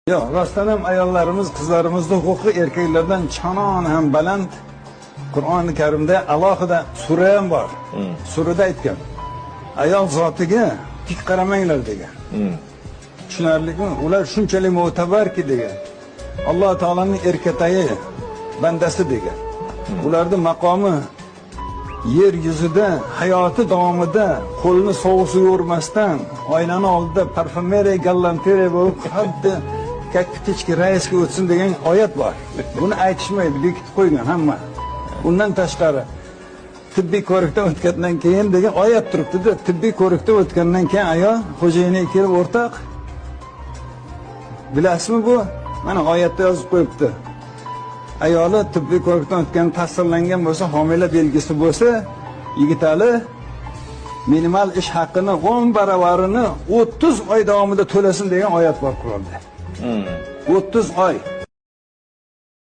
Yo'q, rostdan ham ayollarimiz, qizlarimizning huquqi erkaklardan chanon ham baland. Qur'oni Karimda alohida sura ham bor. Surada aytgan. Ayol zotiga tik qaramanglar degan. Tushunarlimi? Ular shunchalik mo'tabarki degan. Alloh taolaning erkatayi bandasi degan. Ularning maqomi yer yuzida hayoti davomida qo'lni sovuq suv urmasdan oynani oldida parfumeriya gallanteriya bo'lib xuddi kakkitechki raisga o'tsin degan oyat bor. Buni aytishmaydi, bekitib qo'ygan hamma. Bundan tashqari tibbiy ko'rikdan o'tgandan keyin degan oyat turibdi-da, tibbiy ko'rikdan o'tgandan keyin ayol xo'jayiniga kelib o'rtoq bilasizmi bu? Mana oyatda yozib qo'yibdi. Ayoli tibbiy ko'rikdan o'tgan tasdiqlangan bo'lsa, homila belgisi bo'lsa, Yigitali minimal ish haqini 10 baravarini 30 oy davomida to'lasin degan oyat bor Qur'onda. 30 oy.